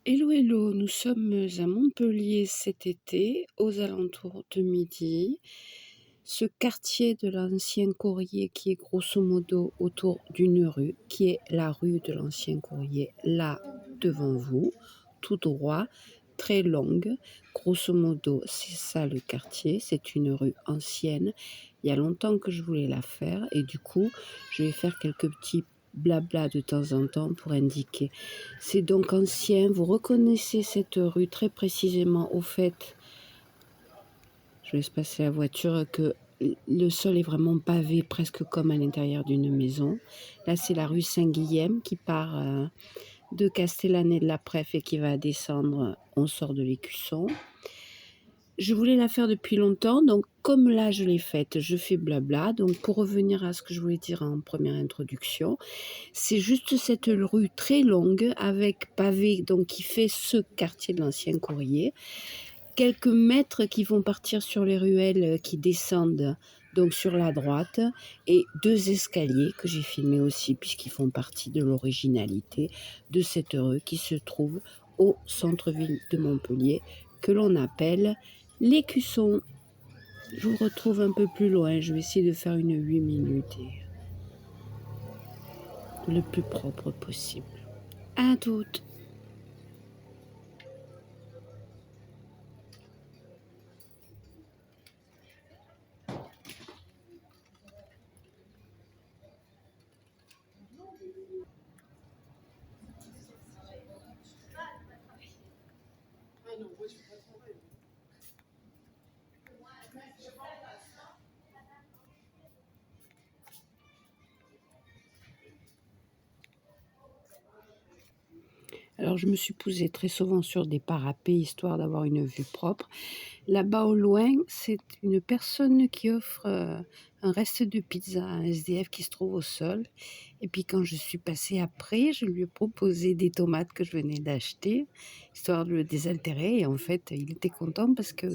Hello, hello, nous sommes à Montpellier cet été, aux alentours de midi. Ce quartier de l'ancien courrier qui est grosso modo autour d'une rue, qui est la rue de l'ancien courrier, là devant vous, tout droit, très longue. Grosso modo, c'est ça le quartier, c'est une rue ancienne. Il y a longtemps que je voulais la faire et du coup, je vais faire quelques petits blabla de temps en temps pour indiquer. C'est donc ancien, vous reconnaissez cette rue très précisément au fait, je laisse passer la voiture, que le sol est vraiment pavé presque comme à l'intérieur d'une maison. Là c'est la rue Saint-Guilhem qui part de Castellane et de la Pref et qui va descendre, on sort de l'Écusson. Je voulais la faire depuis longtemps, donc comme là je l'ai faite, je fais blabla. Donc pour revenir à ce que je voulais dire en première introduction, c'est juste cette rue très longue avec pavé, donc qui fait ce quartier de l'ancien courrier. Quelques mètres qui vont partir sur les ruelles qui descendent donc sur la droite et 2 escaliers que j'ai filmés aussi puisqu'ils font partie de l'originalité de cette rue qui se trouve au centre-ville de Montpellier que l'on appelle l'Écusson. Je vous retrouve un peu plus loin, je vais essayer de faire une 8 minutes et le plus propre possible. À toutes. Alors je me suis posée très souvent sur des parapets histoire d'avoir une vue propre. Là-bas au loin, c'est une personne qui offre un reste de pizza à un SDF qui se trouve au sol. Et puis quand je suis passée après, je lui ai proposé des tomates que je venais d'acheter, histoire de le désaltérer. Et en fait, il était content parce que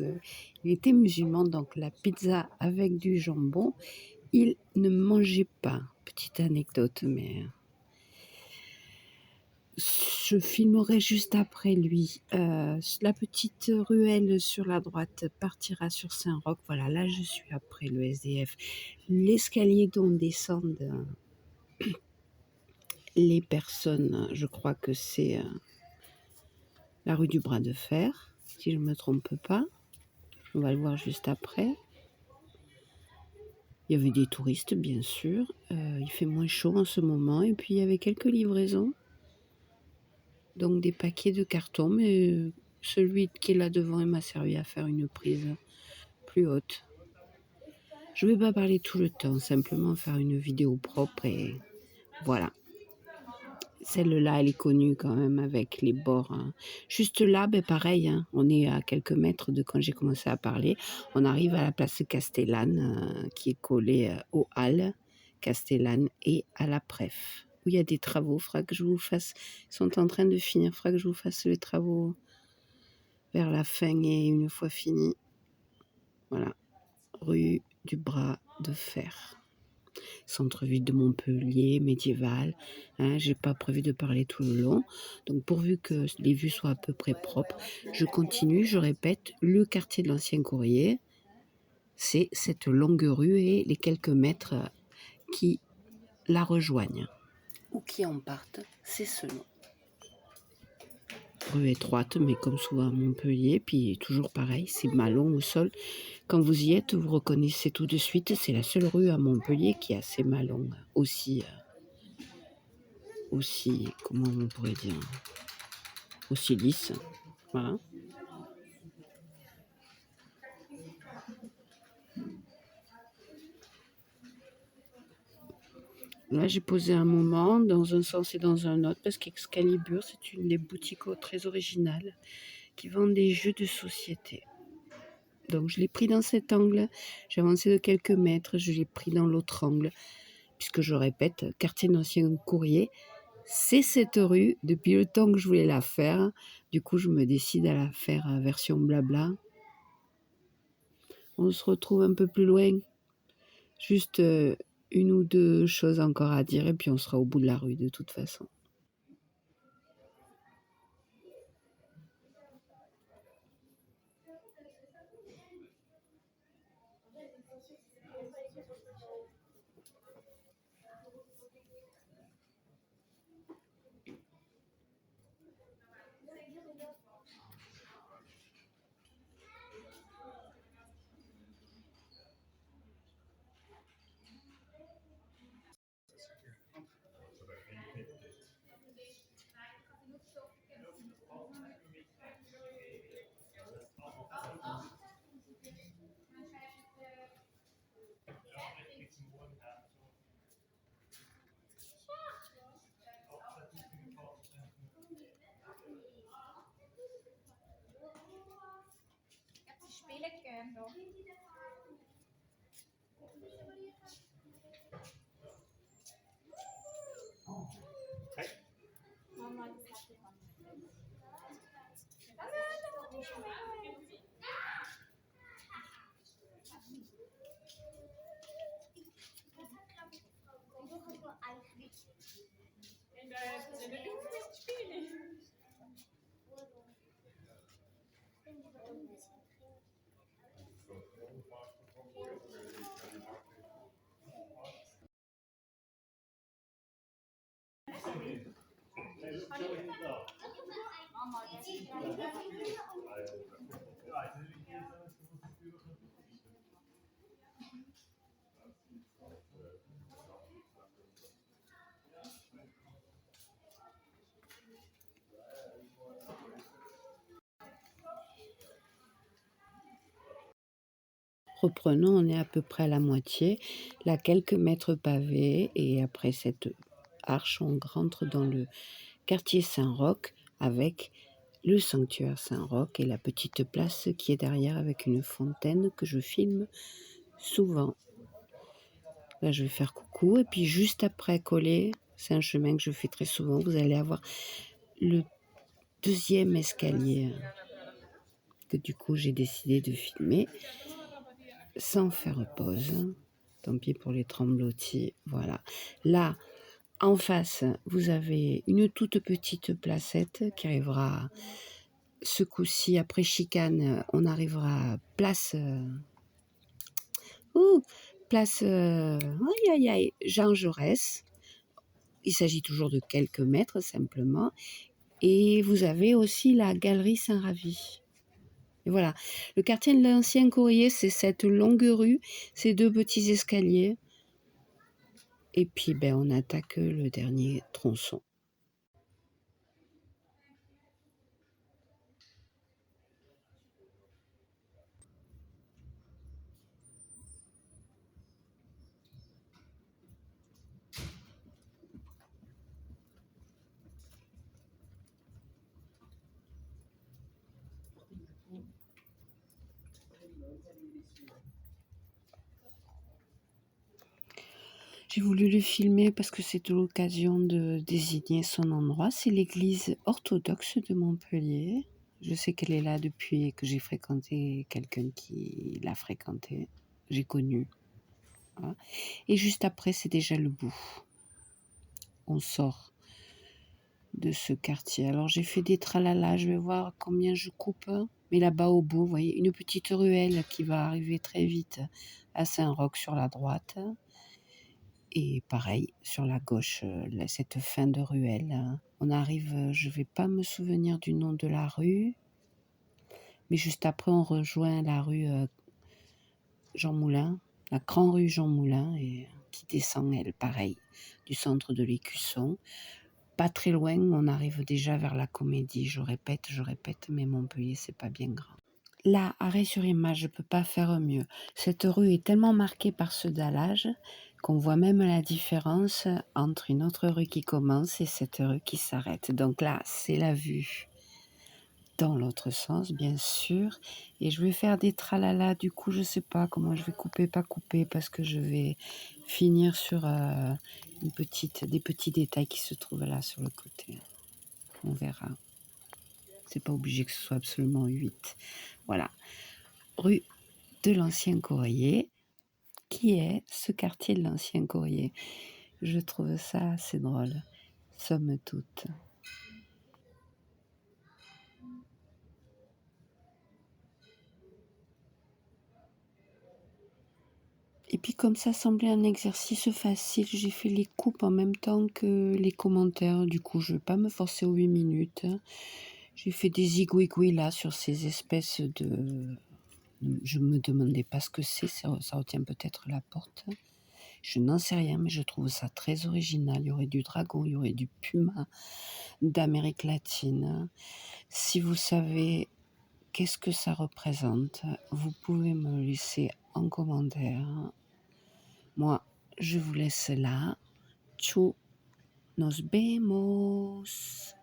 il était musulman, donc la pizza avec du jambon, il ne mangeait pas. Petite anecdote, mais je filmerai juste après lui. La petite ruelle sur la droite partira sur Saint-Roch. Voilà, là je suis après le SDF. L'escalier dont descendent les personnes, je crois que c'est la rue du Bras de Fer, si je ne me trompe pas. On va le voir juste après. Il y avait des touristes, bien sûr. Il fait moins chaud en ce moment. Et puis il y avait quelques livraisons. Donc des paquets de carton, mais celui qui est là devant il m'a servi à faire une prise plus haute. Je ne vais pas parler tout le temps, simplement faire une vidéo propre et voilà. Celle-là, elle est connue quand même avec les bords. Hein. Juste là, ben pareil, hein, on est à quelques mètres de quand j'ai commencé à parler. On arrive à la place Castellane, qui est collée aux Halles, Castellane et à la Pref. Où il y a des travaux, il faudra que je vous fasse. Ils sont en train de finir, il faudra que je vous fasse les travaux vers la fin et une fois fini. Voilà, rue du Bras de Fer. Centre-ville de Montpellier, médiéval. Hein, j'ai pas prévu de parler tout le long. Donc pourvu que les vues soient à peu près propres, je continue, je répète, le quartier de l'ancien courrier, c'est cette longue rue et les quelques mètres qui la rejoignent. Ou qui en partent, c'est ce nom. Rue étroite, mais comme souvent à Montpellier, puis toujours pareil, c'est malon au sol. Quand vous y êtes, vous reconnaissez tout de suite, c'est la seule rue à Montpellier qui est assez malon, aussi, comment on pourrait dire, aussi lisse, voilà. Là, j'ai posé un moment dans un sens et dans un autre parce qu'Excalibur, c'est une des boutiques très originales qui vend des jeux de société. Donc, je l'ai pris dans cet angle, j'ai avancé de quelques mètres, je l'ai pris dans l'autre angle, puisque je répète, quartier d'ancien courrier, c'est cette rue depuis le temps que je voulais la faire. Du coup, je me décide à la faire version blabla. On se retrouve un peu plus loin. Juste une ou deux choses encore à dire et puis on sera au bout de la rue de toute façon. Reprenons, on est à peu près à la moitié, là quelques mètres pavés, et après cette arche, on rentre dans le quartier Saint-Roch avec le sanctuaire Saint-Roch et la petite place qui est derrière avec une fontaine que je filme souvent. Là, je vais faire coucou, et puis juste après collé, c'est un chemin que je fais très souvent, vous allez avoir le deuxième escalier que du coup j'ai décidé de filmer sans faire pause. Tant pis pour les tremblotis, voilà. Là, en face, vous avez une toute petite placette qui arrivera ce coup-ci, après chicane, on arrivera à place... place aïe, aïe, aïe, Jean Jaurès. Il s'agit toujours de quelques mètres, simplement. Et vous avez aussi la galerie Saint-Ravi. Et voilà, le quartier de l'Ancien Courrier, c'est cette longue rue, ces deux petits escaliers. Et puis, on attaque le dernier tronçon. J'ai voulu le filmer parce que c'est l'occasion de désigner son endroit. C'est l'église orthodoxe de Montpellier. Je sais qu'elle est là depuis que j'ai fréquenté quelqu'un qui l'a fréquentée. J'ai connu. Voilà. Et juste après, c'est déjà le bout. On sort de ce quartier. Alors j'ai fait des tralala, je vais voir combien je coupe. Mais là-bas au bout, vous voyez, une petite ruelle qui va arriver très vite à Saint-Roch sur la droite. Et pareil, sur la gauche, cette fin de ruelle, on arrive, je ne vais pas me souvenir du nom de la rue, mais juste après, on rejoint la rue Jean Moulin, la grande rue Jean Moulin, et qui descend, elle, pareil, du centre de l'Écusson. Pas très loin, on arrive déjà vers la Comédie. Je répète, mais Montpellier, c'est pas bien grand. Là, arrêt sur image, je ne peux pas faire mieux. Cette rue est tellement marquée par ce dallage qu'on voit même la différence entre une autre rue qui commence et cette rue qui s'arrête. Donc là, c'est la vue dans l'autre sens, bien sûr. Et je vais faire des tralala. Du coup, je ne sais pas comment je vais couper, pas couper, parce que je vais finir sur des petits détails qui se trouvent là sur le côté. On verra. C'est pas obligé que ce soit absolument 8. Voilà. Rue de l'Ancien Courrier, qui est ce quartier de l'Ancien Courrier. Je trouve ça assez drôle, somme toute. Et puis comme ça semblait un exercice facile, j'ai fait les coupes en même temps que les commentaires. Du coup, je vais pas me forcer aux 8 minutes. J'ai fait des zigouigouis là sur ces espèces de... Je me demandais pas ce que c'est, ça retient peut-être la porte. Je n'en sais rien, mais je trouve ça très original. Il y aurait du dragon, il y aurait du puma d'Amérique latine. Si vous savez qu'est-ce que ça représente, vous pouvez me le laisser en commentaire. Moi, je vous laisse là. Ciao, nos vemos.